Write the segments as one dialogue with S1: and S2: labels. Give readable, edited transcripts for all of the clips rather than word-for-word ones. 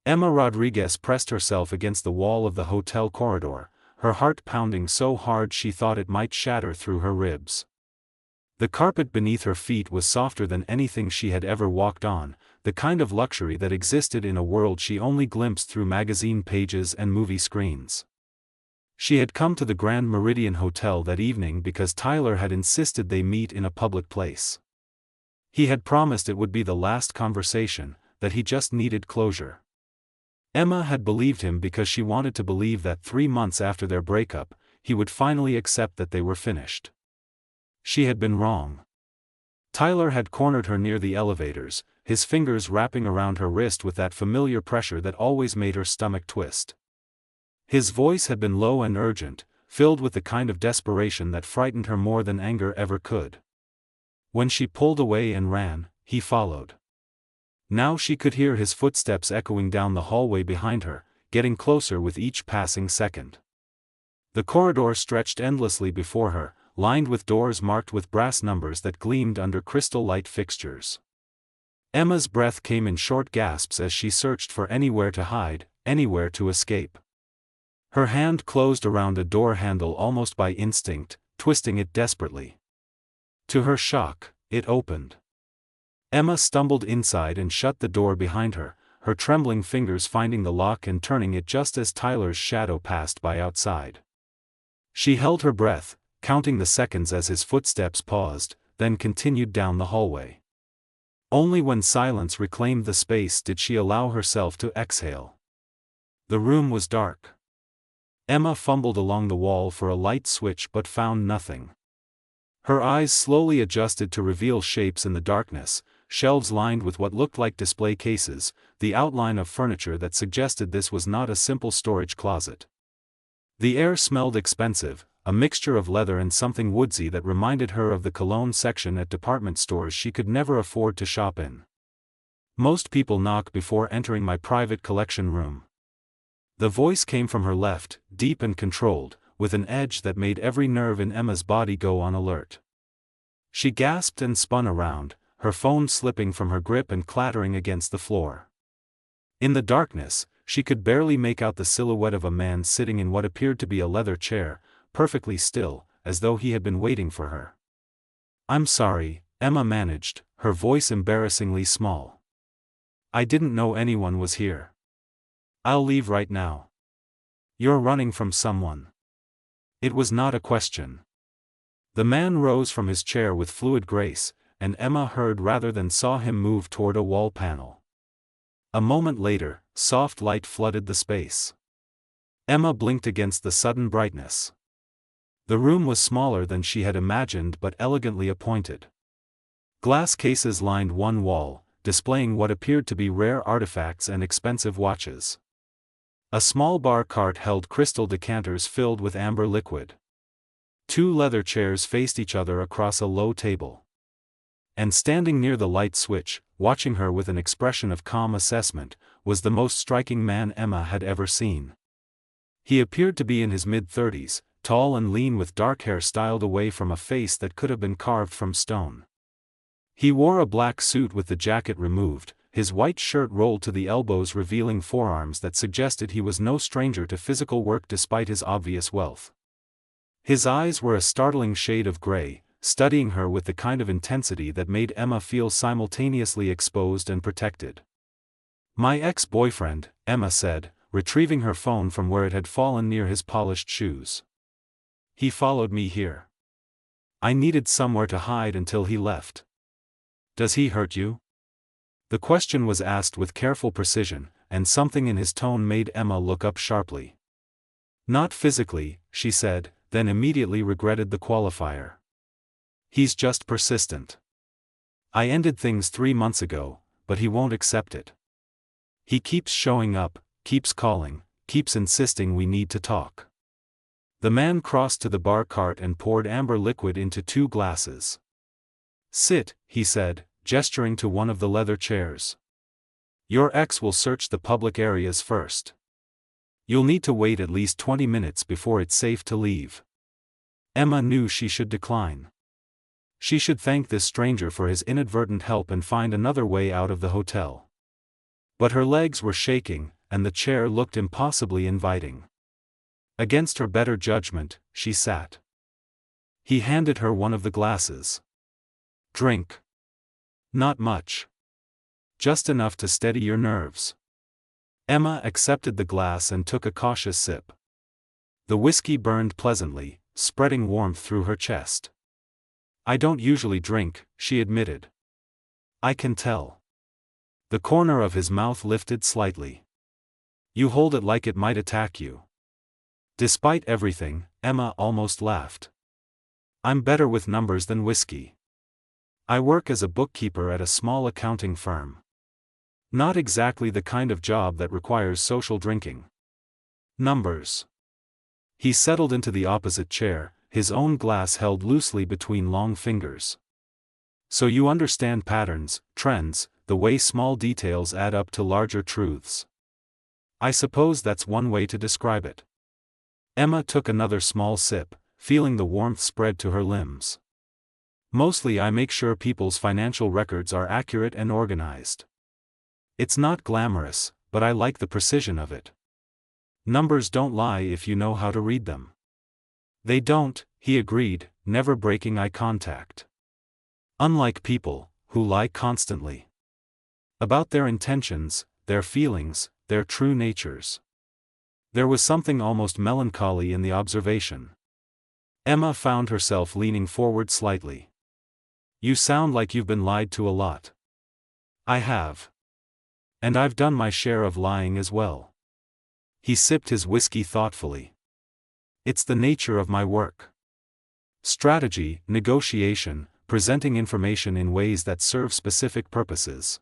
S1: Emma Rodriguez pressed herself against the wall of the hotel corridor, her heart pounding so hard she thought it might shatter through her ribs. The carpet beneath her feet was softer than anything she had ever walked on, the kind of luxury that existed in a world she only glimpsed through magazine pages and movie screens. She had come to the Grand Meridian Hotel that evening because Tyler had insisted they meet in a public place. He had promised it would be the last conversation, that he just needed closure. Emma had believed him because she wanted to believe that 3 months after their breakup, he would finally accept that they were finished. She had been wrong. Tyler had cornered her near the elevators, his fingers wrapping around her wrist with that familiar pressure that always made her stomach twist. His voice had been low and urgent, filled with the kind of desperation that frightened her more than anger ever could. When she pulled away and ran, he followed. Now she could hear his footsteps echoing down the hallway behind her, getting closer with each passing second. The corridor stretched endlessly before her, lined with doors marked with brass numbers that gleamed under crystal light fixtures. Emma's breath came in short gasps as she searched for anywhere to hide, anywhere to escape. Her hand closed around a door handle almost by instinct, twisting it desperately. To her shock, it opened. Emma stumbled inside and shut the door behind her, her trembling fingers finding the lock and turning it just as Tyler's shadow passed by outside. She held her breath, counting the seconds as his footsteps paused, then continued down the hallway. Only when silence reclaimed the space did she allow herself to exhale. The room was dark. Emma fumbled along the wall for a light switch but found nothing. Her eyes slowly adjusted to reveal shapes in the darkness, shelves lined with what looked like display cases, the outline of furniture that suggested this was not a simple storage closet. The air smelled expensive, a mixture of leather and something woodsy that reminded her of the cologne section at department stores she could never afford to shop in. "Most people knock before entering my private collection room." The voice came from her left, deep and controlled, with an edge that made every nerve in Emma's body go on alert. She gasped and spun around, her phone slipping from her grip and clattering against the floor. In the darkness, she could barely make out the silhouette of a man sitting in what appeared to be a leather chair, perfectly still, as though he had been waiting for her. "I'm sorry," Emma managed, her voice embarrassingly small. "I didn't know anyone was here. I'll leave right now." "You're running from someone." It was not a question. The man rose from his chair with fluid grace, and Emma heard rather than saw him move toward a wall panel. A moment later, soft light flooded the space. Emma blinked against the sudden brightness. The room was smaller than she had imagined but elegantly appointed. Glass cases lined one wall, displaying what appeared to be rare artifacts and expensive watches. A small bar cart held crystal decanters filled with amber liquid. 2 leather chairs faced each other across a low table. And standing near the light switch, watching her with an expression of calm assessment, was the most striking man Emma had ever seen. He appeared to be in his mid-30s, tall and lean with dark hair styled away from a face that could have been carved from stone. He wore a black suit with the jacket removed, his white shirt rolled to the elbows revealing forearms that suggested he was no stranger to physical work despite his obvious wealth. His eyes were a startling shade of gray, studying her with the kind of intensity that made Emma feel simultaneously exposed and protected. "My ex-boyfriend," Emma said, retrieving her phone from where it had fallen near his polished shoes. "He followed me here. I needed somewhere to hide until he left." "Does he hurt you?" The question was asked with careful precision, and something in his tone made Emma look up sharply. "Not physically," she said, then immediately regretted the qualifier. "He's just persistent. I ended things 3 months ago, but he won't accept it. He keeps showing up, keeps calling, keeps insisting we need to talk." The man crossed to the bar cart and poured amber liquid into 2 glasses. "Sit," he said, gesturing to one of the leather chairs. "Your ex will search the public areas first. You'll need to wait at least 20 minutes before it's safe to leave." Emma knew she should decline. She should thank this stranger for his inadvertent help and find another way out of the hotel. But her legs were shaking, and the chair looked impossibly inviting. Against her better judgment, she sat. He handed her one of the glasses. "Drink." "Not much. Just enough to steady your nerves." Emma accepted the glass and took a cautious sip. The whiskey burned pleasantly, spreading warmth through her chest. "I don't usually drink," she admitted. "I can tell." The corner of his mouth lifted slightly. "You hold it like it might attack you." Despite everything, Emma almost laughed. "I'm better with numbers than whiskey. I work as a bookkeeper at a small accounting firm. Not exactly the kind of job that requires social drinking." "Numbers." He settled into the opposite chair, his own glass held loosely between long fingers. "So you understand patterns, trends, the way small details add up to larger truths. I suppose that's one way to describe it." Emma took another small sip, feeling the warmth spread to her limbs. "Mostly I make sure people's financial records are accurate and organized. It's not glamorous, but I like the precision of it. Numbers don't lie if you know how to read them." "They don't," he agreed, never breaking eye contact. "Unlike people, who lie constantly. About their intentions, their feelings, their true natures." There was something almost melancholy in the observation. Emma found herself leaning forward slightly. "You sound like you've been lied to a lot." "I have. And I've done my share of lying as well." He sipped his whiskey thoughtfully. "It's the nature of my work. Strategy, negotiation, presenting information in ways that serve specific purposes.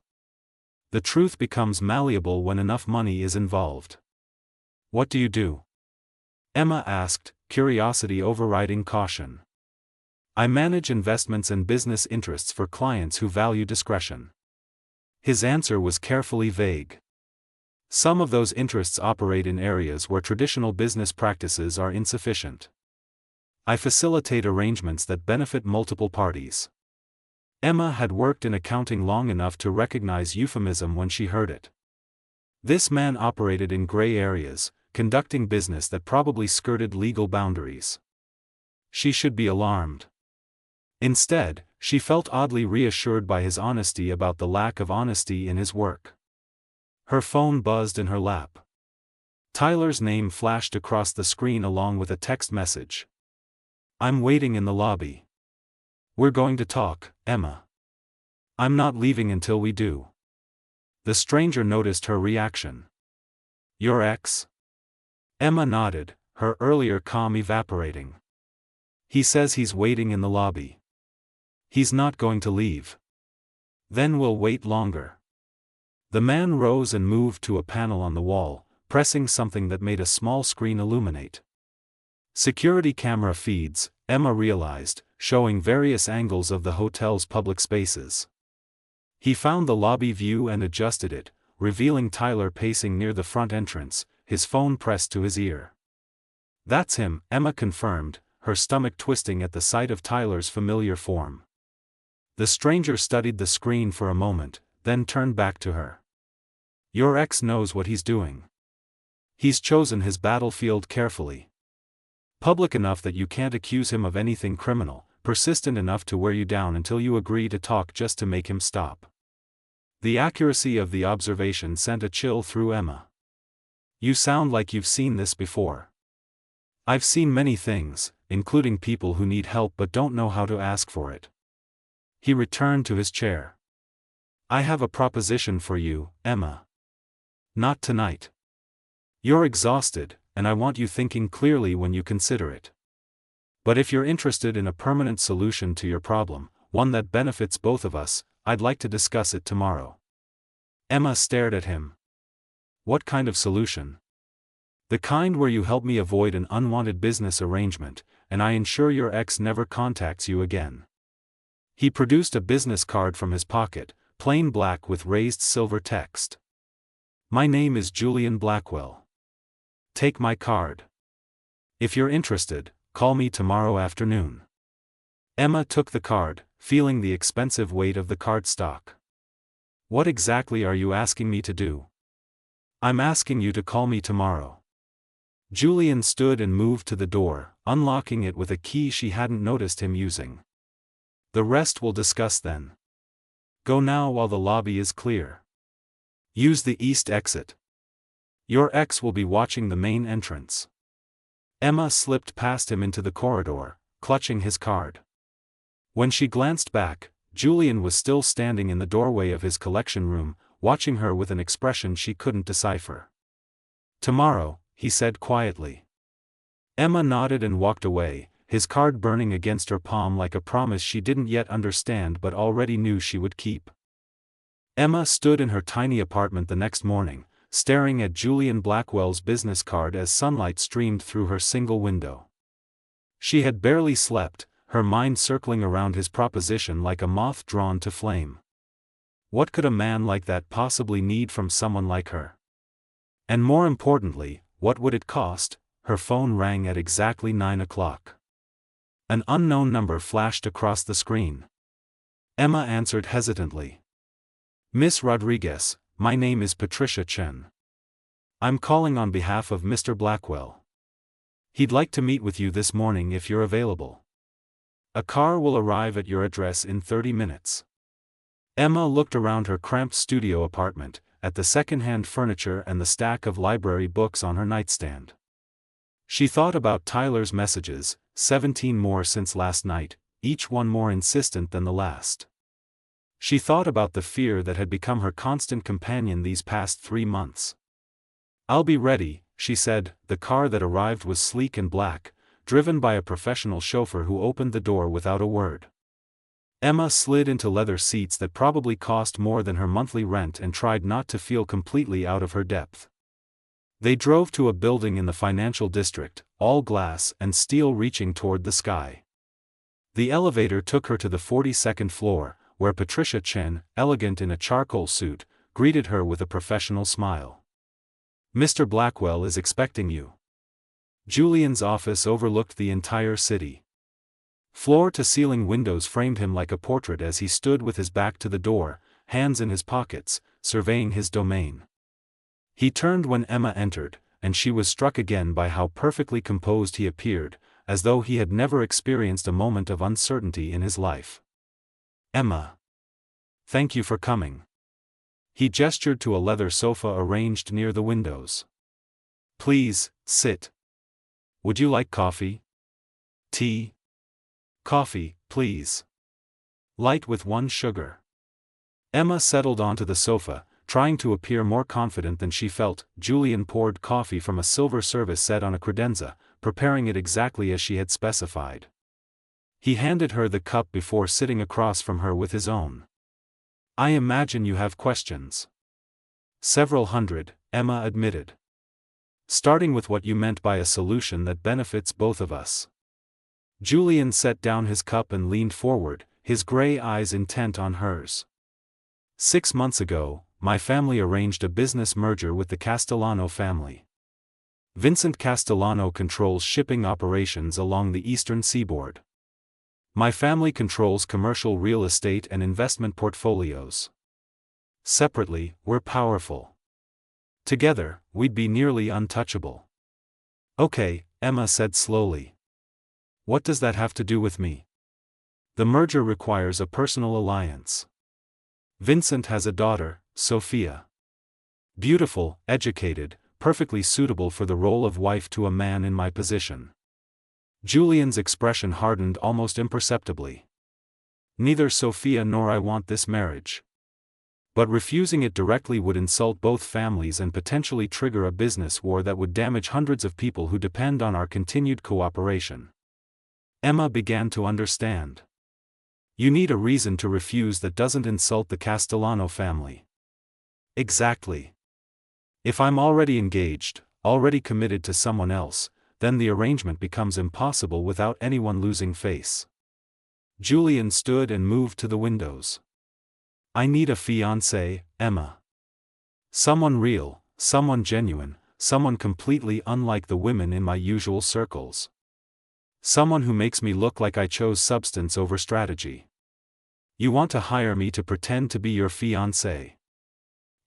S1: The truth becomes malleable when enough money is involved." "What do you do?" Emma asked, curiosity overriding caution. "I manage investments and business interests for clients who value discretion." His answer was carefully vague. "Some of those interests operate in areas where traditional business practices are insufficient. I facilitate arrangements that benefit multiple parties." Emma had worked in accounting long enough to recognize euphemism when she heard it. This man operated in gray areas, conducting business that probably skirted legal boundaries. She should be alarmed. Instead, she felt oddly reassured by his honesty about the lack of honesty in his work. Her phone buzzed in her lap. Tyler's name flashed across the screen along with a text message. "I'm waiting in the lobby." "We're going to talk, Emma." "I'm not leaving until we do." The stranger noticed her reaction. "Your ex?" Emma nodded, her earlier calm evaporating. "He says he's waiting in the lobby. He's not going to leave." "Then we'll wait longer." The man rose and moved to a panel on the wall, pressing something that made a small screen illuminate. Security camera feeds, Emma realized, showing various angles of the hotel's public spaces. He found the lobby view and adjusted it, revealing Tyler pacing near the front entrance, his phone pressed to his ear. "That's him," Emma confirmed, her stomach twisting at the sight of Tyler's familiar form. The stranger studied the screen for a moment, then turned back to her. "Your ex knows what he's doing. He's chosen his battlefield carefully. Public enough that you can't accuse him of anything criminal, persistent enough to wear you down until you agree to talk just to make him stop." The accuracy of the observation sent a chill through Emma. "You sound like you've seen this before." "I've seen many things, including people who need help but don't know how to ask for it." He returned to his chair. "I have a proposition for you, Emma." "Not tonight. You're exhausted, and I want you thinking clearly when you consider it. But if you're interested in a permanent solution to your problem, one that benefits both of us, I'd like to discuss it tomorrow." Emma stared at him. "What kind of solution?" "The kind where you help me avoid an unwanted business arrangement, and I ensure your ex never contacts you again." He produced a business card from his pocket, plain black with raised silver text. "My name is Julian Blackwell. Take my card. If you're interested, call me tomorrow afternoon." Emma took the card, feeling the expensive weight of the cardstock. "What exactly are you asking me to do?" I'm asking you to call me tomorrow. Julian stood and moved to the door, unlocking it with a key she hadn't noticed him using. The rest we'll discuss then. Go now while the lobby is clear. Use the east exit. Your ex will be watching the main entrance. Emma slipped past him into the corridor, clutching his card. When she glanced back, Julian was still standing in the doorway of his collection room, watching her with an expression she couldn't decipher. Tomorrow, he said quietly. Emma nodded and walked away, his card burning against her palm like a promise she didn't yet understand but already knew she would keep. Emma stood in her tiny apartment the next morning, staring at Julian Blackwell's business card as sunlight streamed through her single window. She had barely slept, her mind circling around his proposition like a moth drawn to flame. What could a man like that possibly need from someone like her? And more importantly, what would it cost? Her phone rang at exactly 9 o'clock. An unknown number flashed across the screen. Emma answered hesitantly. Miss Rodriguez, my name is Patricia Chen. I'm calling on behalf of Mr. Blackwell. He'd like to meet with you this morning if you're available. A car will arrive at your address in 30 minutes. Emma looked around her cramped studio apartment, at the second-hand furniture and the stack of library books on her nightstand. She thought about Tyler's messages, 17 more since last night, each one more insistent than the last. She thought about the fear that had become her constant companion these past 3 months. I'll be ready, she said. The car that arrived was sleek and black, driven by a professional chauffeur who opened the door without a word. Emma slid into leather seats that probably cost more than her monthly rent and tried not to feel completely out of her depth. They drove to a building in the financial district, all glass and steel reaching toward the sky. The elevator took her to the 42nd floor, where Patricia Chen, elegant in a charcoal suit, greeted her with a professional smile. Mr. Blackwell is expecting you. Julian's office overlooked the entire city. Floor-to-ceiling windows framed him like a portrait as he stood with his back to the door, hands in his pockets, surveying his domain. He turned when Emma entered, and she was struck again by how perfectly composed he appeared, as though he had never experienced a moment of uncertainty in his life. Emma. Thank you for coming. He gestured to a leather sofa arranged near the windows. Please, sit. Would you like coffee? Tea? Coffee, please. Light with 1 sugar. Emma settled onto the sofa, trying to appear more confident than she felt. Julian poured coffee from a silver service set on a credenza, preparing it exactly as she had specified. He handed her the cup before sitting across from her with his own. I imagine you have questions. Several hundred, Emma admitted. Starting with what you meant by a solution that benefits both of us. Julian set down his cup and leaned forward, his gray eyes intent on hers. 6 months ago, my family arranged a business merger with the Castellano family. Vincent Castellano controls shipping operations along the eastern seaboard. My family controls commercial real estate and investment portfolios. Separately, we're powerful. Together, we'd be nearly untouchable. Okay, Emma said slowly. What does that have to do with me? The merger requires a personal alliance. Vincent has a daughter, Sophia. Beautiful, educated, perfectly suitable for the role of wife to a man in my position. Julian's expression hardened almost imperceptibly. Neither Sophia nor I want this marriage. But refusing it directly would insult both families and potentially trigger a business war that would damage hundreds of people who depend on our continued cooperation. Emma began to understand. You need a reason to refuse that doesn't insult the Castellano family. Exactly. If I'm already engaged, already committed to someone else, then the arrangement becomes impossible without anyone losing face. Julian stood and moved to the windows. I need a fiancé, Emma. Someone real, someone genuine, someone completely unlike the women in my usual circles. Someone who makes me look like I chose substance over strategy. You want to hire me to pretend to be your fiancé.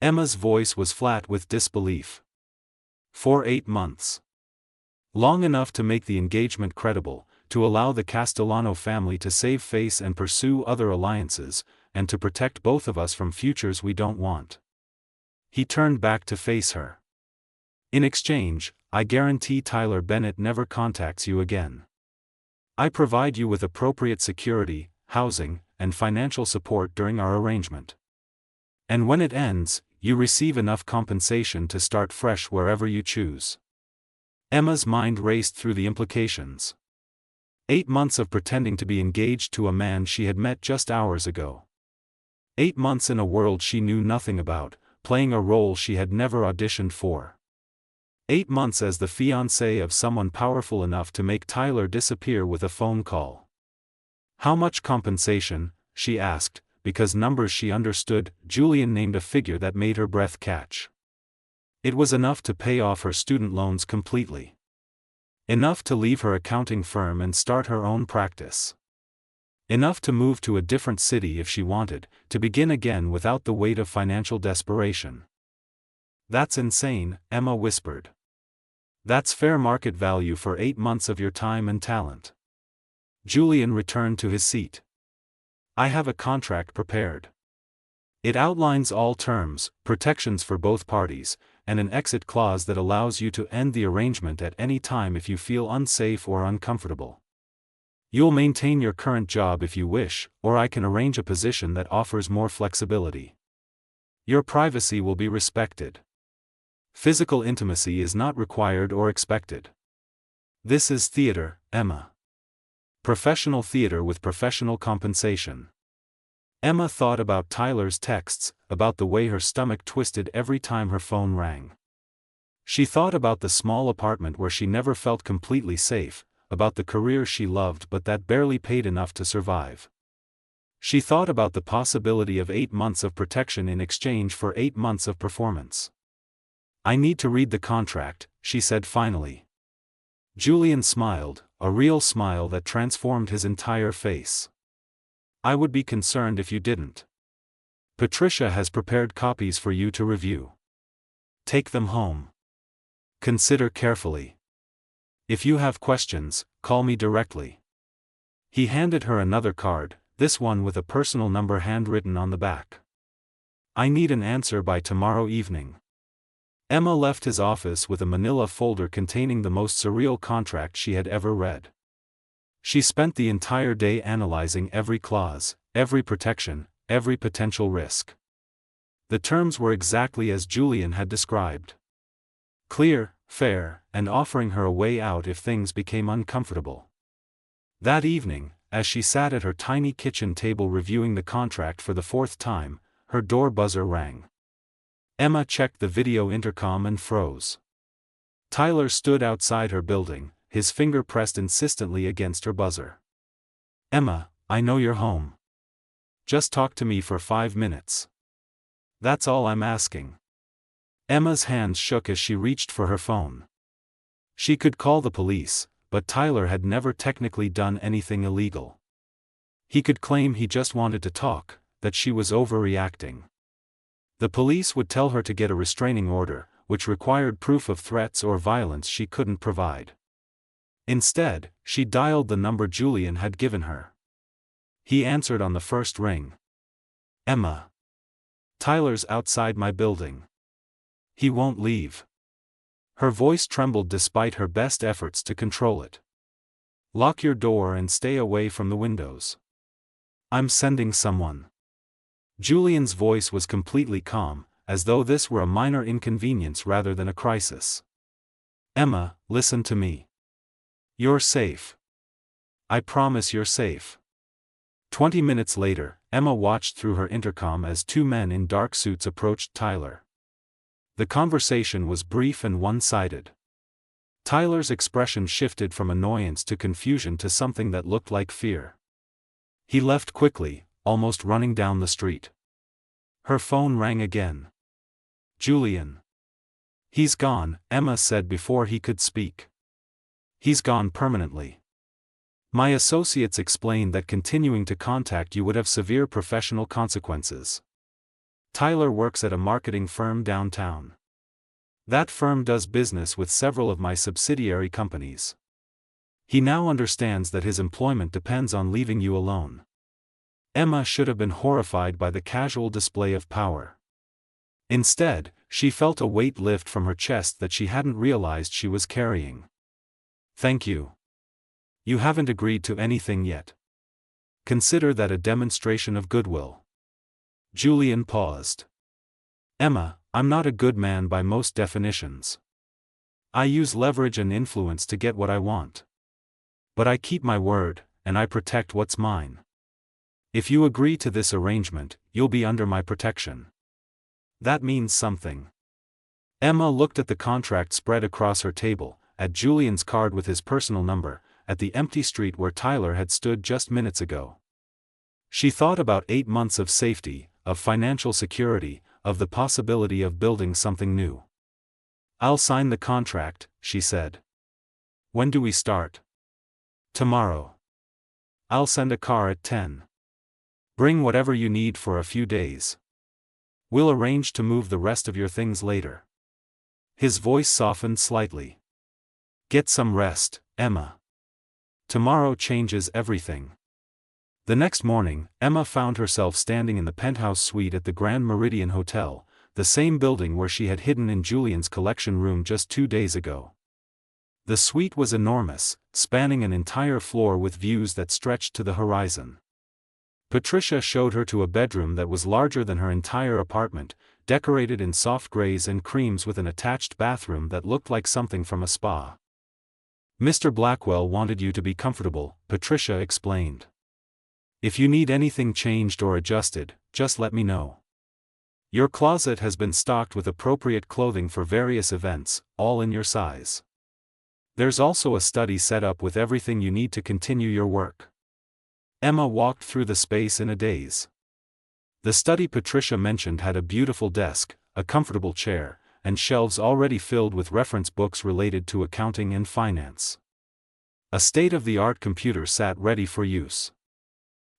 S1: Emma's voice was flat with disbelief. For 8 months. Long enough to make the engagement credible, to allow the Castellano family to save face and pursue other alliances, and to protect both of us from futures we don't want. He turned back to face her. In exchange, I guarantee Tyler Bennett never contacts you again. I provide you with appropriate security, housing, and financial support during our arrangement. And when it ends, you receive enough compensation to start fresh wherever you choose. Emma's mind raced through the implications. 8 months of pretending to be engaged to a man she had met just hours ago. 8 months in a world she knew nothing about, playing a role she had never auditioned for. 8 months as the fiancé of someone powerful enough to make Tyler disappear with a phone call. How much compensation, she asked, because numbers she understood. Julian named a figure that made her breath catch. It was enough to pay off her student loans completely. Enough to leave her accounting firm and start her own practice. Enough to move to a different city if she wanted, to begin again without the weight of financial desperation. That's insane, Emma whispered. That's fair market value for 8 months of your time and talent. Julian returned to his seat. I have a contract prepared. It outlines all terms, protections for both parties, and an exit clause that allows you to end the arrangement at any time if you feel unsafe or uncomfortable. You'll maintain your current job if you wish, or I can arrange a position that offers more flexibility. Your privacy will be respected. Physical intimacy is not required or expected. This is theater, Emma. Professional theater with professional compensation. Emma thought about Tyler's texts, about the way her stomach twisted every time her phone rang. She thought about the small apartment where she never felt completely safe, about the career she loved but that barely paid enough to survive. She thought about the possibility of 8 months of protection in exchange for 8 months of performance. I need to read the contract, she said finally. Julian smiled, a real smile that transformed his entire face. I would be concerned if you didn't. Patricia has prepared copies for you to review. Take them home. Consider carefully. If you have questions, call me directly. He handed her another card, this one with a personal number handwritten on the back. I need an answer by tomorrow evening. Emma left his office with a manila folder containing the most surreal contract she had ever read. She spent the entire day analyzing every clause, every protection, every potential risk. The terms were exactly as Julian had described. Clear, fair, and offering her a way out if things became uncomfortable. That evening, as she sat at her tiny kitchen table reviewing the contract for the 4th time, her door buzzer rang. Emma checked the video intercom and froze. Tyler stood outside her building, his finger pressed insistently against her buzzer. Emma, I know you're home. Just talk to me for 5 minutes. That's all I'm asking. Emma's hands shook as she reached for her phone. She could call the police, but Tyler had never technically done anything illegal. He could claim he just wanted to talk, that she was overreacting. The police would tell her to get a restraining order, which required proof of threats or violence she couldn't provide. Instead, she dialed the number Julian had given her. He answered on the first ring. Emma. Tyler's outside my building. He won't leave. Her voice trembled despite her best efforts to control it. Lock your door and stay away from the windows. I'm sending someone. Julian's voice was completely calm, as though this were a minor inconvenience rather than a crisis. Emma, listen to me. You're safe. I promise you're safe. 20 minutes later, Emma watched through her intercom as 2 men in dark suits approached Tyler. The conversation was brief and one-sided. Tyler's expression shifted from annoyance to confusion to something that looked like fear. He left quickly, almost running down the street. Her phone rang again. Julian. He's gone, Emma said before he could speak. He's gone permanently. My associates explained that continuing to contact you would have severe professional consequences. Tyler works at a marketing firm downtown. That firm does business with several of my subsidiary companies. He now understands that his employment depends on leaving you alone. Emma should have been horrified by the casual display of power. Instead, she felt a weight lift from her chest that she hadn't realized she was carrying. Thank you. You haven't agreed to anything yet. Consider that a demonstration of goodwill. Julian paused. Emma, I'm not a good man by most definitions. I use leverage and influence to get what I want. But I keep my word, and I protect what's mine. If you agree to this arrangement, you'll be under my protection. That means something. Emma looked at the contract spread across her table, at Julian's card with his personal number, at the empty street where Tyler had stood just minutes ago. She thought about 8 months of safety, of financial security, of the possibility of building something new. I'll sign the contract, she said. When do we start? Tomorrow. I'll send a car at 10. Bring whatever you need for a few days. We'll arrange to move the rest of your things later. His voice softened slightly. Get some rest, Emma. Tomorrow changes everything. The next morning, Emma found herself standing in the penthouse suite at the Grand Meridian Hotel, the same building where she had hidden in Julian's collection room just 2 days ago. The suite was enormous, spanning an entire floor with views that stretched to the horizon. Patricia showed her to a bedroom that was larger than her entire apartment, decorated in soft grays and creams with an attached bathroom that looked like something from a spa. Mr. Blackwell wanted you to be comfortable, Patricia explained. If you need anything changed or adjusted, just let me know. Your closet has been stocked with appropriate clothing for various events, all in your size. There's also a study set up with everything you need to continue your work. Emma walked through the space in a daze. The study Patricia mentioned had a beautiful desk, a comfortable chair, and shelves already filled with reference books related to accounting and finance. A state-of-the-art computer sat ready for use.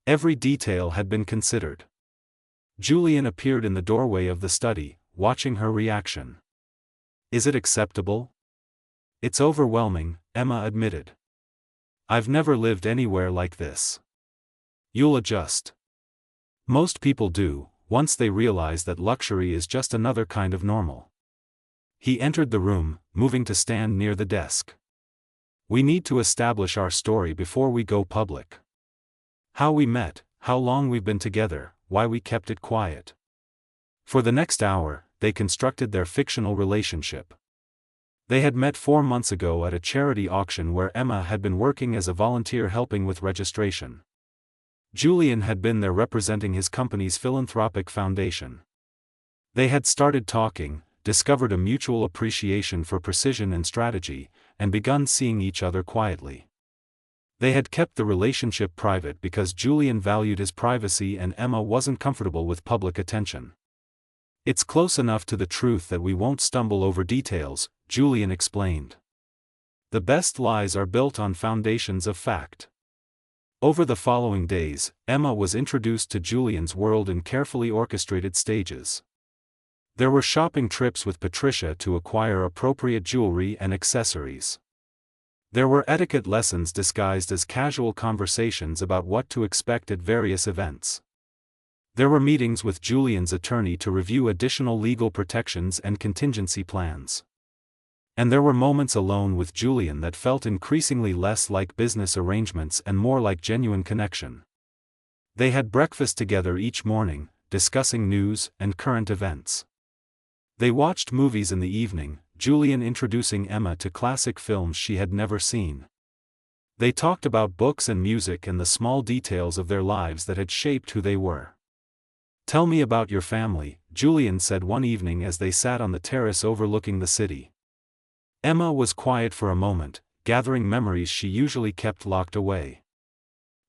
S1: Every detail had been considered. Julian appeared in the doorway of the study, watching her reaction. Is it acceptable? It's overwhelming, Emma admitted. I've never lived anywhere like this. You'll adjust. Most people do, once they realize that luxury is just another kind of normal. He entered the room, moving to stand near the desk. We need to establish our story before we go public. How we met, how long we've been together, why we kept it quiet. For the next hour, they constructed their fictional relationship. They had met 4 months ago at a charity auction where Emma had been working as a volunteer helping with registration. Julian had been there representing his company's philanthropic foundation. They had started talking, discovered a mutual appreciation for precision and strategy, and begun seeing each other quietly. They had kept the relationship private because Julian valued his privacy and Emma wasn't comfortable with public attention. It's close enough to the truth that we won't stumble over details, Julian explained. The best lies are built on foundations of fact. Over the following days, Emma was introduced to Julian's world in carefully orchestrated stages. There were shopping trips with Patricia to acquire appropriate jewelry and accessories. There were etiquette lessons disguised as casual conversations about what to expect at various events. There were meetings with Julian's attorney to review additional legal protections and contingency plans. And there were moments alone with Julian that felt increasingly less like business arrangements and more like genuine connection. They had breakfast together each morning, discussing news and current events. They watched movies in the evening, Julian introducing Emma to classic films she had never seen. They talked about books and music and the small details of their lives that had shaped who they were. Tell me about your family, Julian said one evening as they sat on the terrace overlooking the city. Emma was quiet for a moment, gathering memories she usually kept locked away.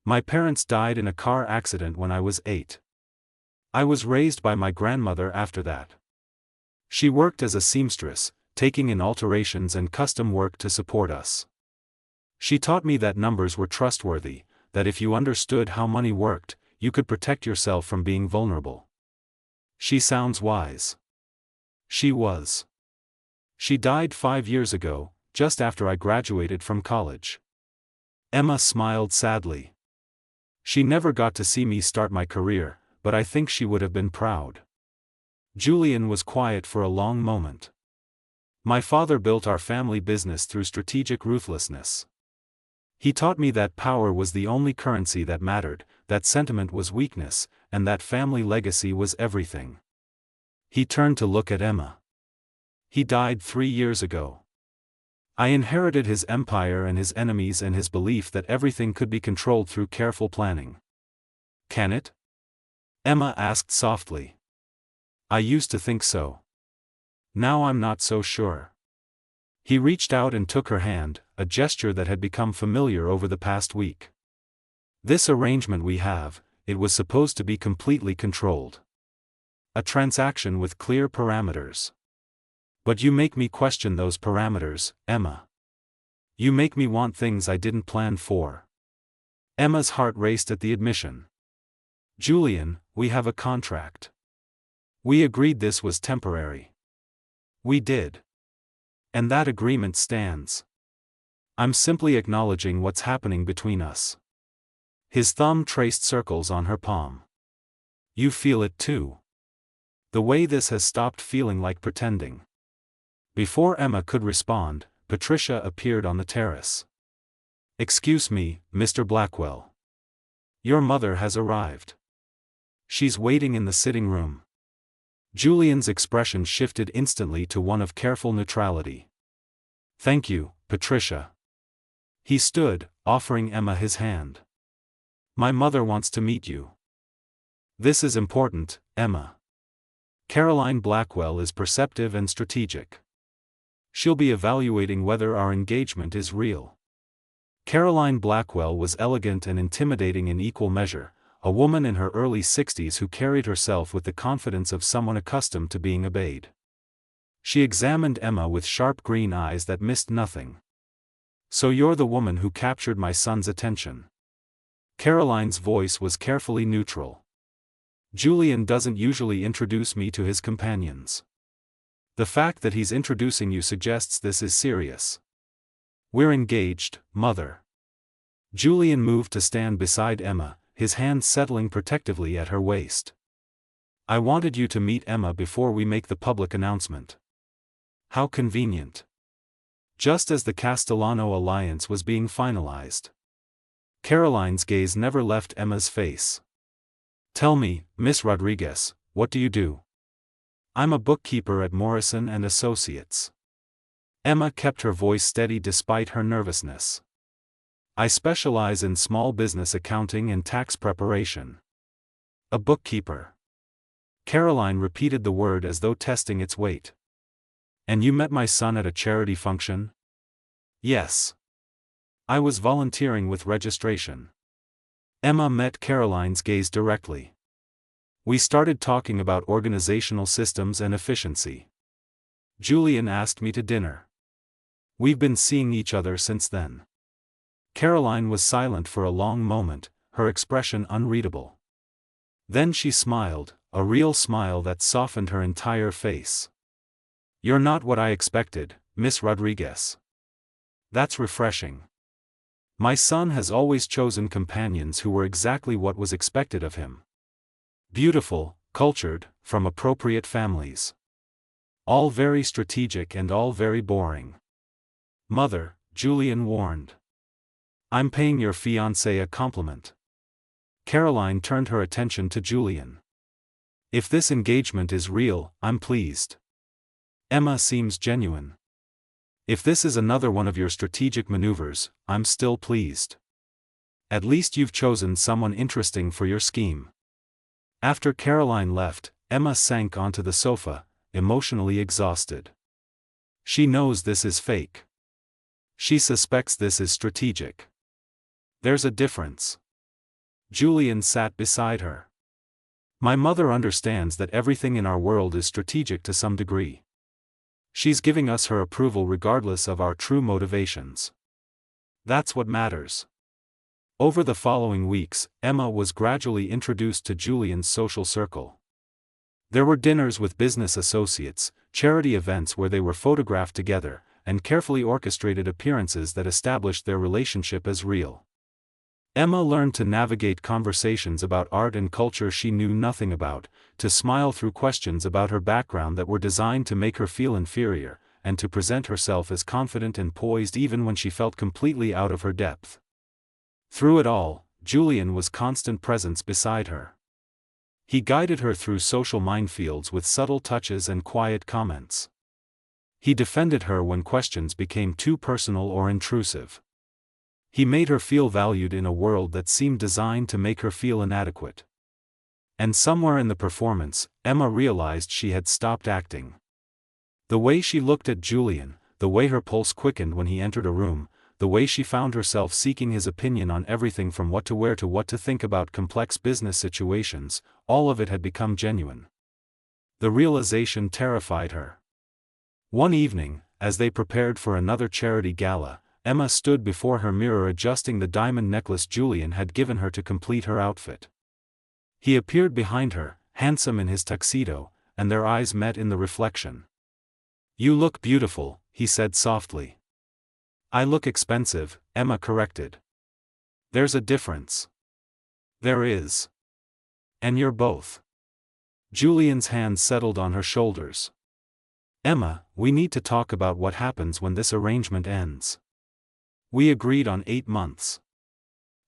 S1: My parents died in a car accident when I was 8. I was raised by my grandmother after that. She worked as a seamstress, taking in alterations and custom work to support us. She taught me that numbers were trustworthy, that if you understood how money worked, you could protect yourself from being vulnerable. She sounds wise. She was. She died 5 years ago, just after I graduated from college. Emma smiled sadly. She never got to see me start my career, but I think she would have been proud. Julian was quiet for a long moment. My father built our family business through strategic ruthlessness. He taught me that power was the only currency that mattered, that sentiment was weakness, and that family legacy was everything. He turned to look at Emma. He died 3 years ago. I inherited his empire and his enemies and his belief that everything could be controlled through careful planning. Can it? Emma asked softly. I used to think so. Now I'm not so sure. He reached out and took her hand, a gesture that had become familiar over the past week. This arrangement we have, it was supposed to be completely controlled. A transaction with clear parameters. But you make me question those parameters, Emma. You make me want things I didn't plan for. Emma's heart raced at the admission. Julian, we have a contract. We agreed this was temporary. We did. And that agreement stands. I'm simply acknowledging what's happening between us. His thumb traced circles on her palm. You feel it too. The way this has stopped feeling like pretending. Before Emma could respond, Patricia appeared on the terrace. Excuse me, Mr. Blackwell. Your mother has arrived. She's waiting in the sitting room. Julian's expression shifted instantly to one of careful neutrality. Thank you, Patricia. He stood, offering Emma his hand. My mother wants to meet you. This is important, Emma. Caroline Blackwell is perceptive and strategic. She'll be evaluating whether our engagement is real. Caroline Blackwell was elegant and intimidating in equal measure, a woman in her early 60s who carried herself with the confidence of someone accustomed to being obeyed. She examined Emma with sharp green eyes that missed nothing. So you're the woman who captured my son's attention. Caroline's voice was carefully neutral. Julian doesn't usually introduce me to his companions. The fact that he's introducing you suggests this is serious. We're engaged, Mother. Julian moved to stand beside Emma, his hand settling protectively at her waist. I wanted you to meet Emma before we make the public announcement. How convenient. Just as the Castellano alliance was being finalized. Caroline's gaze never left Emma's face. Tell me, Miss Rodriguez, what do you do? I'm a bookkeeper at Morrison & Associates. Emma kept her voice steady despite her nervousness. I specialize in small business accounting and tax preparation. A bookkeeper. Caroline repeated the word as though testing its weight. And you met my son at a charity function? Yes. I was volunteering with registration. Emma met Caroline's gaze directly. We started talking about organizational systems and efficiency. Julian asked me to dinner. We've been seeing each other since then. Caroline was silent for a long moment, her expression unreadable. Then she smiled, a real smile that softened her entire face. You're not what I expected, Miss Rodriguez. That's refreshing. My son has always chosen companions who were exactly what was expected of him. Beautiful, cultured, from appropriate families. All very strategic and all very boring. Mother, Julian warned. I'm paying your fiancé a compliment. Caroline turned her attention to Julian. If this engagement is real, I'm pleased. Emma seems genuine. If this is another one of your strategic maneuvers, I'm still pleased. At least you've chosen someone interesting for your scheme. After Caroline left, Emma sank onto the sofa, emotionally exhausted. She knows this is fake. She suspects this is strategic. There's a difference. Julian sat beside her. My mother understands that everything in our world is strategic to some degree. She's giving us her approval regardless of our true motivations. That's what matters. Over the following weeks, Emma was gradually introduced to Julian's social circle. There were dinners with business associates, charity events where they were photographed together, and carefully orchestrated appearances that established their relationship as real. Emma learned to navigate conversations about art and culture she knew nothing about, to smile through questions about her background that were designed to make her feel inferior, and to present herself as confident and poised even when she felt completely out of her depth. Through it all, Julian was constant presence beside her. He guided her through social minefields with subtle touches and quiet comments. He defended her when questions became too personal or intrusive. He made her feel valued in a world that seemed designed to make her feel inadequate. And somewhere in the performance, Emma realized she had stopped acting. The way she looked at Julian, the way her pulse quickened when he entered a room, the way she found herself seeking his opinion on everything from what to wear to what to think about complex business situations, all of it had become genuine. The realization terrified her. One evening, as they prepared for another charity gala, Emma stood before her mirror adjusting the diamond necklace Julian had given her to complete her outfit. He appeared behind her, handsome in his tuxedo, and their eyes met in the reflection. "You look beautiful," he said softly. "I look expensive," Emma corrected. "There's a difference." "There is. And you're both." Julian's hand settled on her shoulders. "Emma, we need to talk about what happens when this arrangement ends. We agreed on 8 months.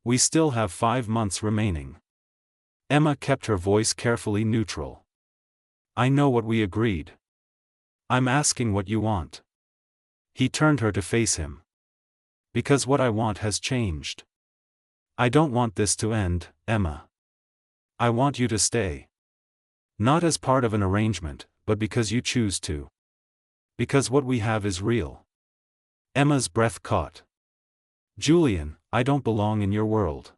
S1: We still have 5 months remaining." Emma kept her voice carefully neutral. "I know what we agreed. I'm asking what you want." He turned her to face him. "Because what I want has changed. I don't want this to end, Emma. I want you to stay. Not as part of an arrangement, but because you choose to. Because what we have is real." Emma's breath caught. "Julian, I don't belong in your world.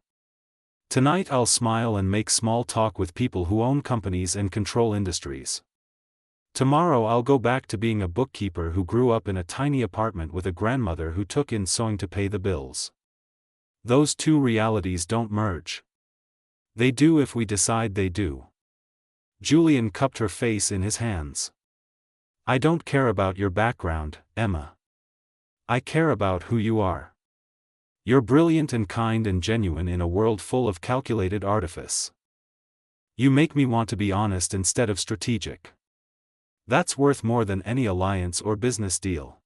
S1: Tonight I'll smile and make small talk with people who own companies and control industries. Tomorrow I'll go back to being a bookkeeper who grew up in a tiny apartment with a grandmother who took in sewing to pay the bills. Those two realities don't merge. They do if we decide they do." Julian cupped her face in his hands. "I don't care about your background, Emma. I care about who you are. You're brilliant and kind and genuine in a world full of calculated artifice. You make me want to be honest instead of strategic. That's worth more than any alliance or business deal."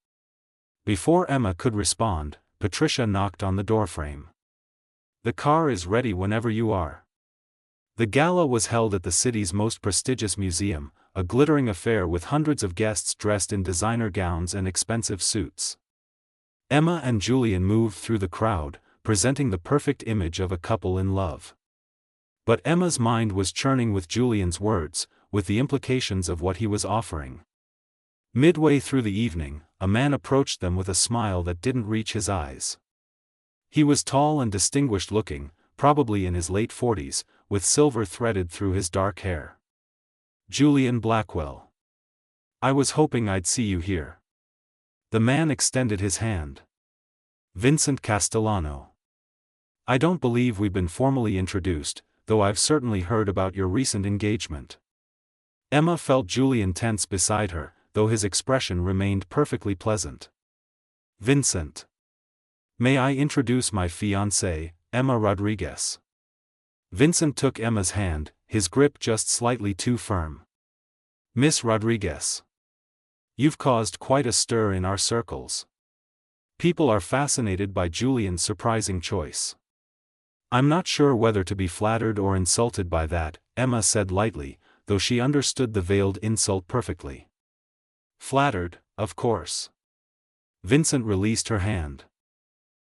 S1: Before Emma could respond, Patricia knocked on the doorframe. "The car is ready whenever you are." The gala was held at the city's most prestigious museum, a glittering affair with hundreds of guests dressed in designer gowns and expensive suits. Emma and Julian moved through the crowd, presenting the perfect image of a couple in love. But Emma's mind was churning with Julian's words, with the implications of what he was offering. Midway through the evening, a man approached them with a smile that didn't reach his eyes. He was tall and distinguished looking, probably in his late 40s, with silver threaded through his dark hair. "Julian Blackwell. I was hoping I'd see you here." The man extended his hand. "Vincent Castellano. I don't believe we've been formally introduced, though I've certainly heard about your recent engagement." Emma felt Julian tense beside her, though his expression remained perfectly pleasant. "Vincent. May I introduce my fiancée, Emma Rodriguez." Vincent took Emma's hand, his grip just slightly too firm. "Miss Rodriguez. You've caused quite a stir in our circles. People are fascinated by Julian's surprising choice." "I'm not sure whether to be flattered or insulted by that," Emma said lightly, though she understood the veiled insult perfectly. "Flattered, of course." Vincent released her hand.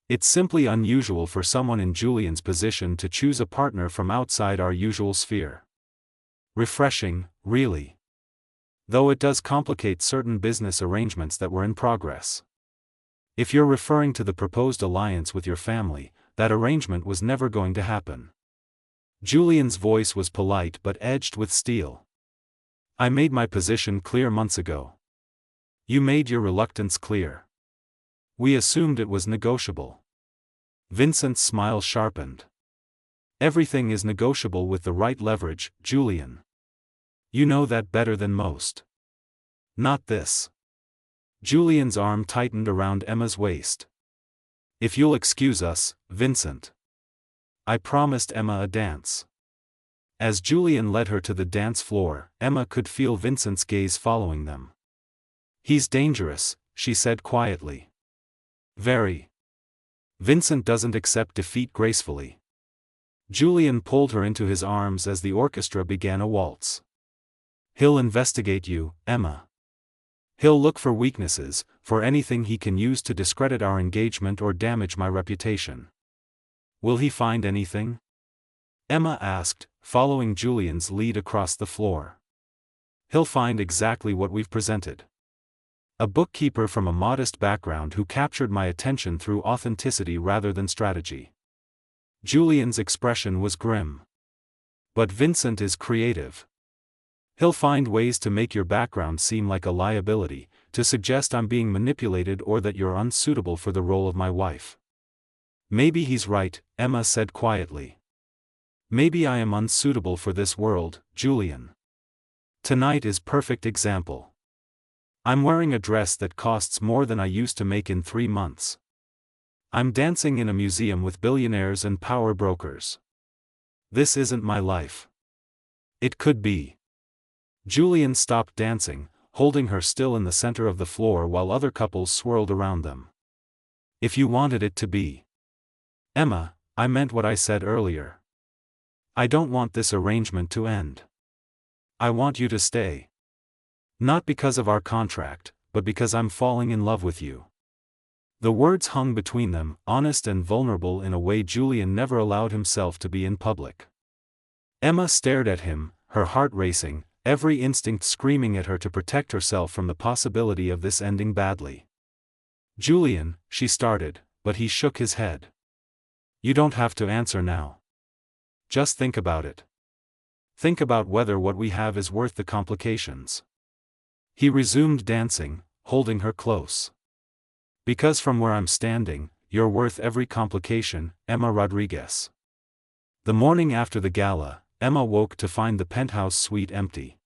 S1: "It's simply unusual for someone in Julian's position to choose a partner from outside our usual sphere. Refreshing, really. Though it does complicate certain business arrangements that were in progress. If you're referring to the proposed alliance with your family, that arrangement was never going to happen." Julian's voice was polite but edged with steel. "I made my position clear months ago. You made your reluctance clear. We assumed it was negotiable." Vincent's smile sharpened. "Everything is negotiable with the right leverage, Julian. You know that better than most. Not this. Julian's arm tightened around Emma's waist. If you'll excuse us, Vincent. I promised Emma a dance. As Julian led her to the dance floor, Emma could feel Vincent's gaze following them. He's dangerous, she said quietly. Very. Vincent doesn't accept defeat gracefully. Julian pulled her into his arms as the orchestra began a waltz. He'll investigate you, Emma. He'll look for weaknesses, for anything he can use to discredit our engagement or damage my reputation. Will he find anything? Emma asked, following Julian's lead across the floor. He'll find exactly what we've presented. A bookkeeper from a modest background who captured my attention through authenticity rather than strategy. Julian's expression was grim. But Vincent is creative. He'll find ways to make your background seem like a liability, to suggest I'm being manipulated or that you're unsuitable for the role of my wife. Maybe he's right, Emma said quietly. Maybe I am unsuitable for this world, Julian. Tonight is perfect example. I'm wearing a dress that costs more than I used to make in 3 months. I'm dancing in a museum with billionaires and power brokers. This isn't my life. It could be. Julian stopped dancing, holding her still in the center of the floor while other couples swirled around them. If you wanted it to be. Emma, I meant what I said earlier. I don't want this arrangement to end. I want you to stay. Not because of our contract, but because I'm falling in love with you. The words hung between them, honest and vulnerable in a way Julian never allowed himself to be in public. Emma stared at him, her heart racing, every instinct screaming at her to protect herself from the possibility of this ending badly. Julian, she started, but he shook his head. You don't have to answer now. Just think about it. Think about whether what we have is worth the complications. He resumed dancing, holding her close. Because from where I'm standing, you're worth every complication, Emma Rodriguez. The morning after the gala, Emma woke to find the penthouse suite empty.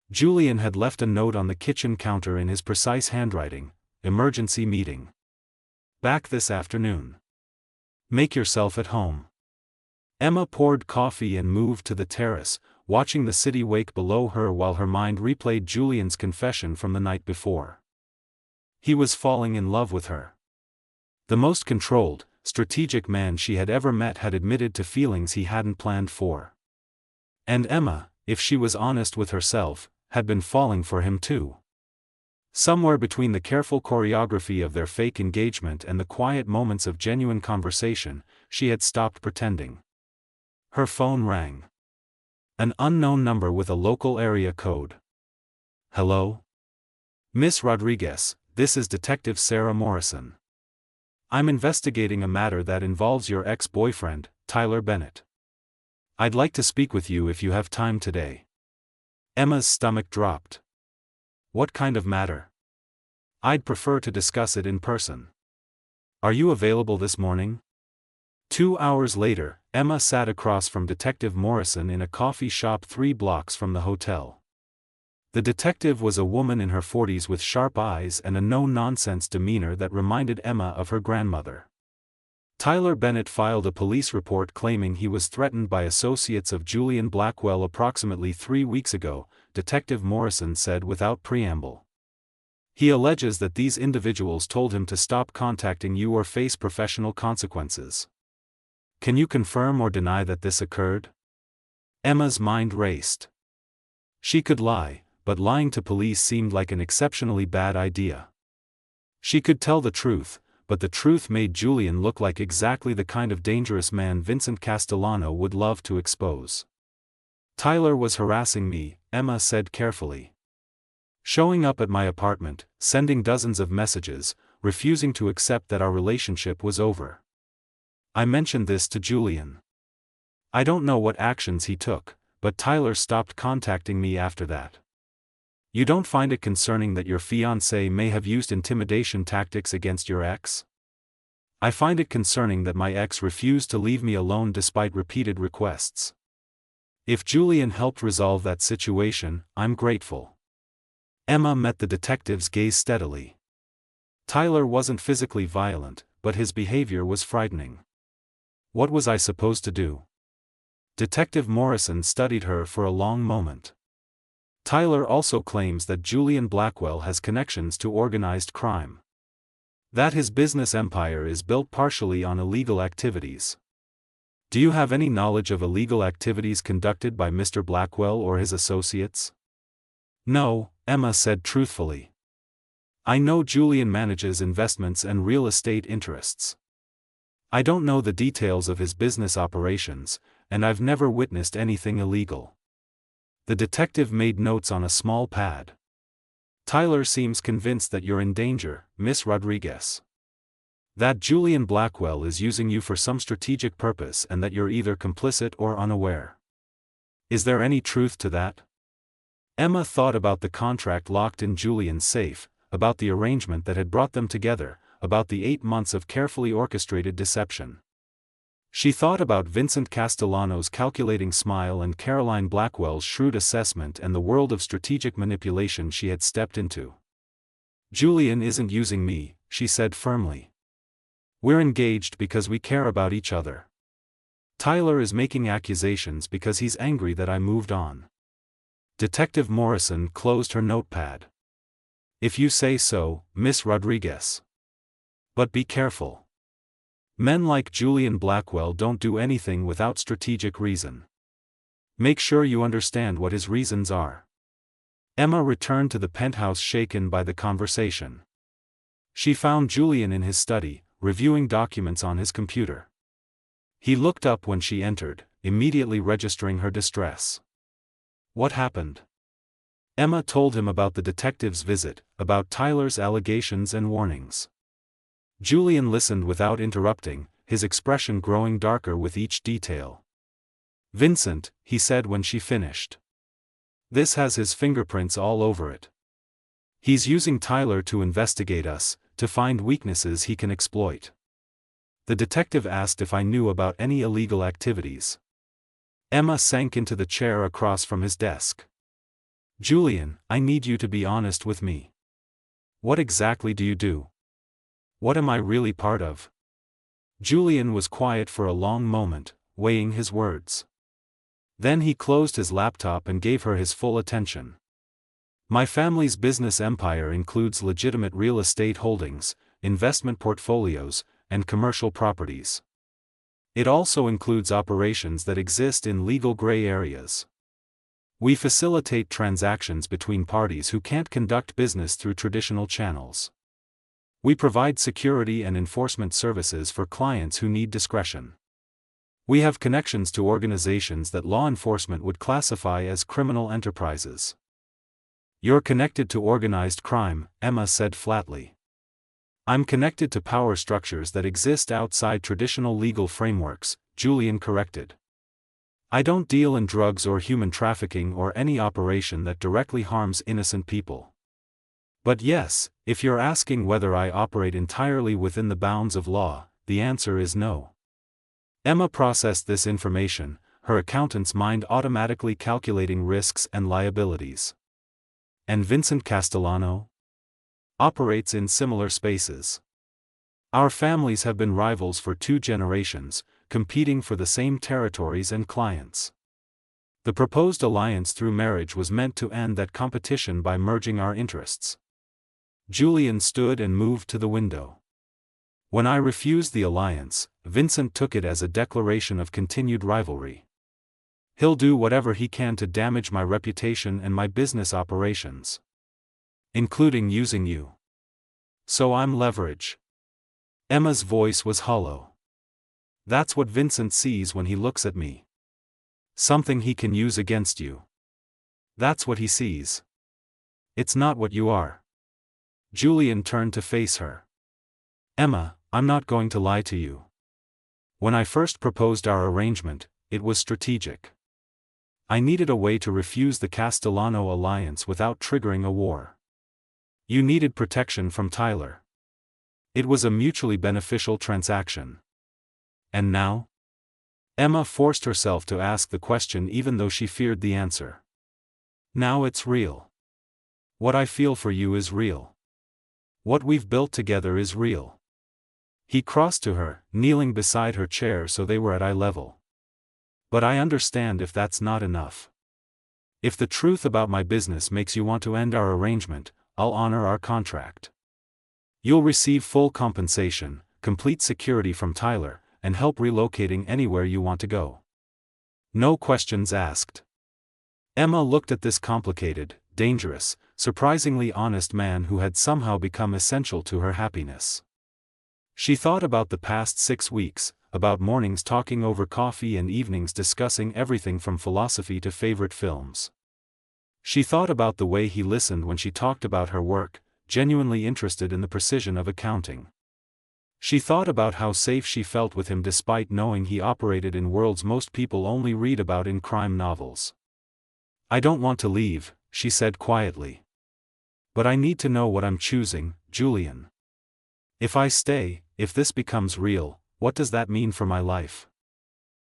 S1: Julian had left a note on the kitchen counter in his precise handwriting, emergency meeting. Back this afternoon. Make yourself at home. Emma poured coffee and moved to the terrace, watching the city wake below her while her mind replayed Julian's confession from the night before. He was falling in love with her. The most controlled, strategic man she had ever met had admitted to feelings he hadn't planned for. And Emma, if she was honest with herself, had been falling for him too. Somewhere between the careful choreography of their fake engagement and the quiet moments of genuine conversation, she had stopped pretending. Her phone rang. An unknown number with a local area code. Hello? Miss Rodriguez, this is Detective Sarah Morrison. I'm investigating a matter that involves your ex-boyfriend, Tyler Bennett. I'd like to speak with you if you have time today. Emma's stomach dropped. What kind of matter? I'd prefer to discuss it in person. Are you available this morning? 2 hours later, Emma sat across from Detective Morrison in a coffee shop 3 blocks from the hotel. The detective was a woman in her 40s with sharp eyes and a no-nonsense demeanor that reminded Emma of her grandmother. Tyler Bennett filed a police report claiming he was threatened by associates of Julian Blackwell approximately 3 weeks ago, Detective Morrison said without preamble. He alleges that these individuals told him to stop contacting you or face professional consequences. Can you confirm or deny that this occurred? Emma's mind raced. She could lie, but lying to police seemed like an exceptionally bad idea. She could tell the truth, but the truth made Julian look like exactly the kind of dangerous man Vincent Castellano would love to expose. Tyler was harassing me, Emma said carefully. Showing up at my apartment, sending dozens of messages, refusing to accept that our relationship was over. I mentioned this to Julian. I don't know what actions he took, but Tyler stopped contacting me after that. You don't find it concerning that your fiancé may have used intimidation tactics against your ex? I find it concerning that my ex refused to leave me alone despite repeated requests. If Julian helped resolve that situation, I'm grateful. Emma met the detective's gaze steadily. Tyler wasn't physically violent, but his behavior was frightening. What was I supposed to do? Detective Morrison studied her for a long moment. Tyler also claims that Julian Blackwell has connections to organized crime. That his business empire is built partially on illegal activities. Do you have any knowledge of illegal activities conducted by Mr. Blackwell or his associates? No, Emma said truthfully. I know Julian manages investments and real estate interests. I don't know the details of his business operations, and I've never witnessed anything illegal. The detective made notes on a small pad. Tyler seems convinced that you're in danger, Miss Rodriguez. That Julian Blackwell is using you for some strategic purpose and that you're either complicit or unaware. Is there any truth to that? Emma thought about the contract locked in Julian's safe, about the arrangement that had brought them together, about the 8 months of carefully orchestrated deception. She thought about Vincent Castellano's calculating smile and Caroline Blackwell's shrewd assessment and the world of strategic manipulation she had stepped into. Julian isn't using me, she said firmly. We're engaged because we care about each other. Tyler is making accusations because he's angry that I moved on. Detective Morrison closed her notepad. If you say so, Miss Rodriguez. But be careful. Men like Julian Blackwell don't do anything without strategic reason. Make sure you understand what his reasons are. Emma returned to the penthouse shaken by the conversation. She found Julian in his study, reviewing documents on his computer. He looked up when she entered, immediately registering her distress. What happened? Emma told him about the detective's visit, about Tyler's allegations and warnings. Julian listened without interrupting, his expression growing darker with each detail. Vincent, he said when she finished. This has his fingerprints all over it. He's using Tyler to investigate us, to find weaknesses he can exploit. The detective asked if I knew about any illegal activities. Emma sank into the chair across from his desk. Julian, I need you to be honest with me. What exactly do you do? What am I really part of? Julian was quiet for a long moment, weighing his words. Then he closed his laptop and gave her his full attention. My family's business empire includes legitimate real estate holdings, investment portfolios, and commercial properties. It also includes operations that exist in legal gray areas. We facilitate transactions between parties who can't conduct business through traditional channels. We provide security and enforcement services for clients who need discretion. We have connections to organizations that law enforcement would classify as criminal enterprises. You're connected to organized crime, Emma said flatly. I'm connected to power structures that exist outside traditional legal frameworks, Julian corrected. I don't deal in drugs or human trafficking or any operation that directly harms innocent people. But yes, if you're asking whether I operate entirely within the bounds of law, the answer is no. Emma processed this information, her accountant's mind automatically calculating risks and liabilities. And Vincent Castellano? Operates in similar spaces. Our families have been rivals for 2 generations, competing for the same territories and clients. The proposed alliance through marriage was meant to end that competition by merging our interests. Julian stood and moved to the window. When I refused the alliance, Vincent took it as a declaration of continued rivalry. He'll do whatever he can to damage my reputation and my business operations. Including using you. So I'm leverage. Emma's voice was hollow. That's what Vincent sees when he looks at me. Something he can use against you. That's what he sees. It's not what you are. Julian turned to face her. Emma, I'm not going to lie to you. When I first proposed our arrangement, it was strategic. I needed a way to refuse the Castellano alliance without triggering a war. You needed protection from Tyler. It was a mutually beneficial transaction. And now? Emma forced herself to ask the question even though she feared the answer. Now it's real. What I feel for you is real. What we've built together is real. He crossed to her, kneeling beside her chair so they were at eye level. But I understand if that's not enough. If the truth about my business makes you want to end our arrangement, I'll honor our contract. You'll receive full compensation, complete security from Tyler, and help relocating anywhere you want to go. No questions asked. Emma looked at this complicated, dangerous, surprisingly honest man who had somehow become essential to her happiness. She thought about the past 6 weeks, about mornings talking over coffee and evenings discussing everything from philosophy to favorite films. She thought about the way he listened when she talked about her work, genuinely interested in the precision of accounting. She thought about how safe she felt with him despite knowing he operated in worlds most people only read about in crime novels. I don't want to leave, she said quietly. But I need to know what I'm choosing, Julian. If I stay, if this becomes real, what does that mean for my life?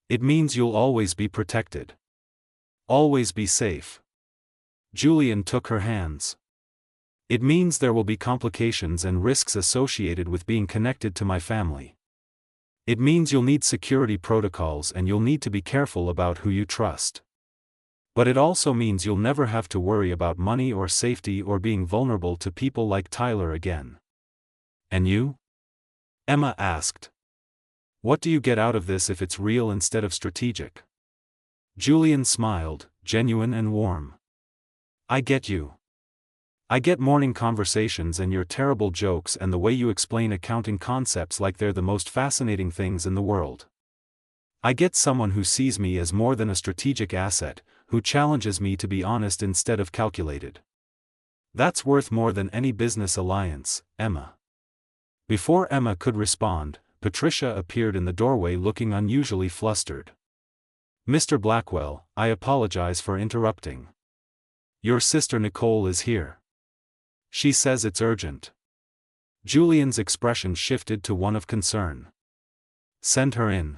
S1: It means you'll always be protected. Always be safe. Julian took her hands. It means there will be complications and risks associated with being connected to my family. It means you'll need security protocols and you'll need to be careful about who you trust. But it also means you'll never have to worry about money or safety or being vulnerable to people like Tyler again. And you? Emma asked. What do you get out of this if it's real instead of strategic? Julian smiled, genuine and warm. I get you. I get morning conversations and your terrible jokes and the way you explain accounting concepts like they're the most fascinating things in the world. I get someone who sees me as more than a strategic asset, who challenges me to be honest instead of calculated. That's worth more than any business alliance, Emma. Before Emma could respond, Patricia appeared in the doorway looking unusually flustered. Mr. Blackwell, I apologize for interrupting. Your sister Nicole is here. She says it's urgent. Julian's expression shifted to one of concern. Send her in.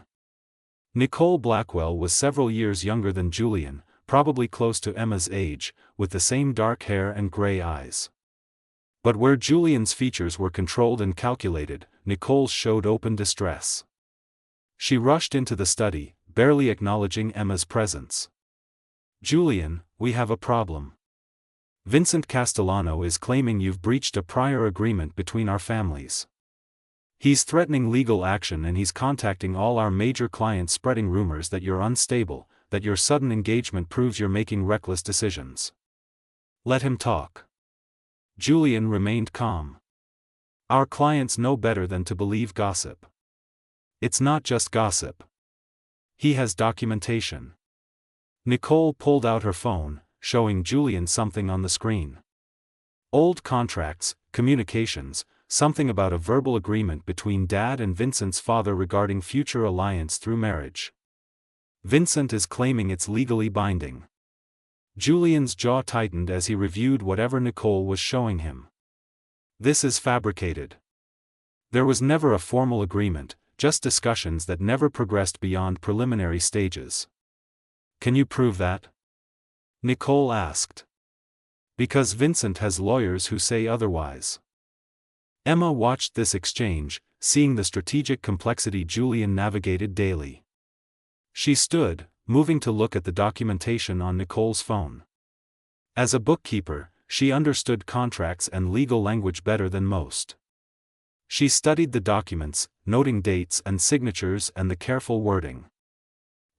S1: Nicole Blackwell was several years younger than Julian, probably close to Emma's age, with the same dark hair and gray eyes. But where Julian's features were controlled and calculated, Nicole's showed open distress. She rushed into the study, barely acknowledging Emma's presence. Julian, we have a problem. Vincent Castellano is claiming you've breached a prior agreement between our families. He's threatening legal action and he's contacting all our major clients spreading rumors that you're unstable, that your sudden engagement proves you're making reckless decisions. Let him talk. Julian remained calm. Our clients know better than to believe gossip. It's not just gossip. He has documentation. Nicole pulled out her phone, showing Julian something on the screen. Old contracts, communications, something about a verbal agreement between Dad and Vincent's father regarding future alliance through marriage. Vincent is claiming it's legally binding. Julian's jaw tightened as he reviewed whatever Nicole was showing him. This is fabricated. There was never a formal agreement, just discussions that never progressed beyond preliminary stages. Can you prove that? Nicole asked. Because Vincent has lawyers who say otherwise. Emma watched this exchange, seeing the strategic complexity Julian navigated daily. She stood, moving to look at the documentation on Nicole's phone. As a bookkeeper, she understood contracts and legal language better than most. She studied the documents, noting dates and signatures and the careful wording.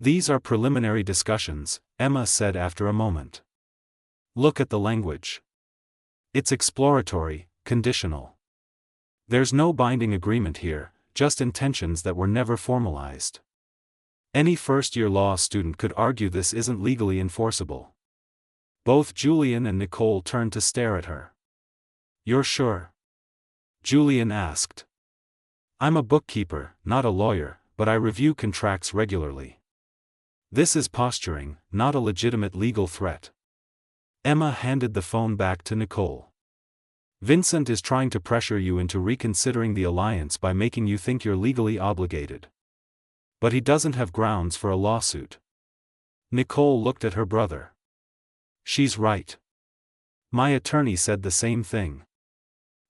S1: These are preliminary discussions, Emma said after a moment. Look at the language. It's exploratory, conditional. There's no binding agreement here, just intentions that were never formalized. Any first-year law student could argue this isn't legally enforceable. Both Julian and Nicole turned to stare at her. You're sure? Julian asked. I'm a bookkeeper, not a lawyer, but I review contracts regularly. This is posturing, not a legitimate legal threat. Emma handed the phone back to Nicole. Vincent is trying to pressure you into reconsidering the alliance by making you think you're legally obligated. But he doesn't have grounds for a lawsuit. Nicole looked at her brother. She's right. My attorney said the same thing.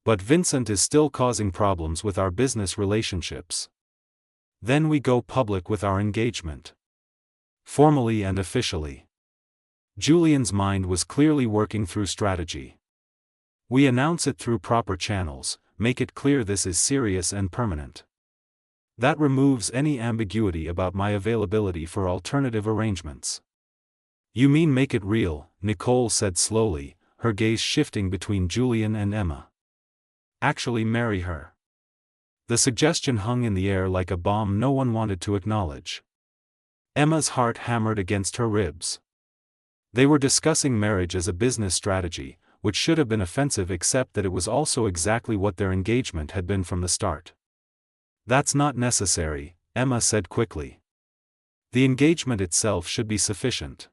S1: But Vincent is still causing problems with our business relationships. Then we go public with our engagement. Formally and officially. Julian's mind was clearly working through strategy. We announce it through proper channels, make it clear this is serious and permanent. That removes any ambiguity about my availability for alternative arrangements. You mean make it real, Nicole said slowly, her gaze shifting between Julian and Emma. Actually marry her. The suggestion hung in the air like a bomb no one wanted to acknowledge. Emma's heart hammered against her ribs. They were discussing marriage as a business strategy, which should have been offensive except that it was also exactly what their engagement had been from the start. That's not necessary, Emma said quickly. The engagement itself should be sufficient.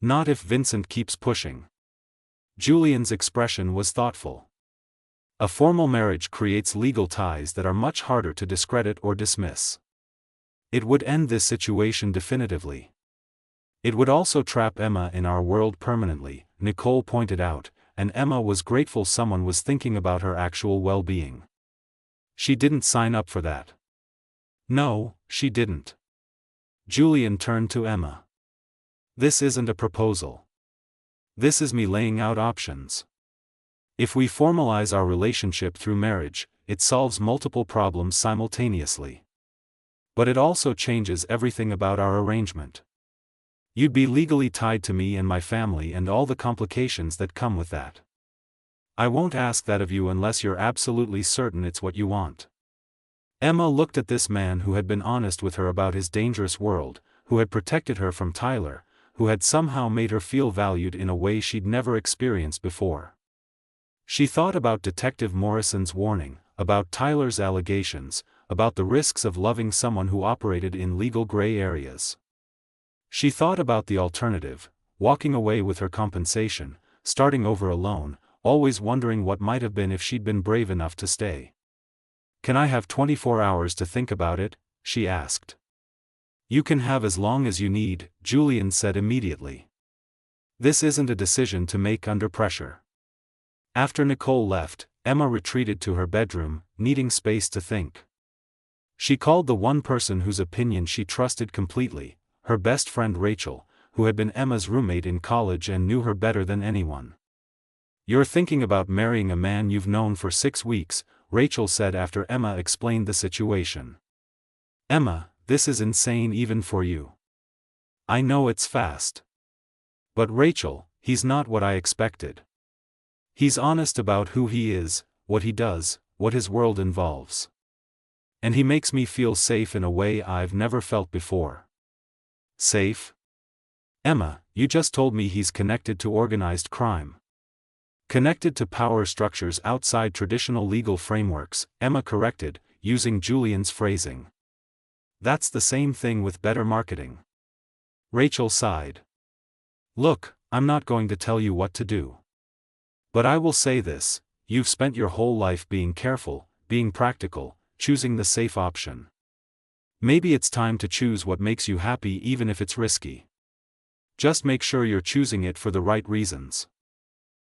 S1: Not if Vincent keeps pushing. Julian's expression was thoughtful. A formal marriage creates legal ties that are much harder to discredit or dismiss. It would end this situation definitively. It would also trap Emma in our world permanently, Nicole pointed out, and Emma was grateful someone was thinking about her actual well-being. She didn't sign up for that. No, she didn't. Julian turned to Emma. This isn't a proposal. This is me laying out options. If we formalize our relationship through marriage, it solves multiple problems simultaneously. But it also changes everything about our arrangement. You'd be legally tied to me and my family and all the complications that come with that. I won't ask that of you unless you're absolutely certain it's what you want. Emma looked at this man who had been honest with her about his dangerous world, who had protected her from Tyler, who had somehow made her feel valued in a way she'd never experienced before. She thought about Detective Morrison's warning, about Tyler's allegations, about the risks of loving someone who operated in legal gray areas. She thought about the alternative, walking away with her compensation, starting over alone, always wondering what might have been if she'd been brave enough to stay. Can I have 24 hours to think about it? She asked. You can have as long as you need, Julian said immediately. This isn't a decision to make under pressure. After Nicole left, Emma retreated to her bedroom, needing space to think. She called the one person whose opinion she trusted completely, her best friend Rachel, who had been Emma's roommate in college and knew her better than anyone. You're thinking about marrying a man you've known for 6 weeks, Rachel said after Emma explained the situation. Emma, this is insane even for you. I know it's fast. But Rachel, he's not what I expected. He's honest about who he is, what he does, what his world involves. And he makes me feel safe in a way I've never felt before. Safe? Emma, you just told me he's connected to organized crime. Connected to power structures outside traditional legal frameworks, Emma corrected, using Julian's phrasing. That's the same thing with better marketing. Rachel sighed. Look, I'm not going to tell you what to do. But I will say this, you've spent your whole life being careful, being practical, choosing the safe option. Maybe it's time to choose what makes you happy even if it's risky. Just make sure you're choosing it for the right reasons.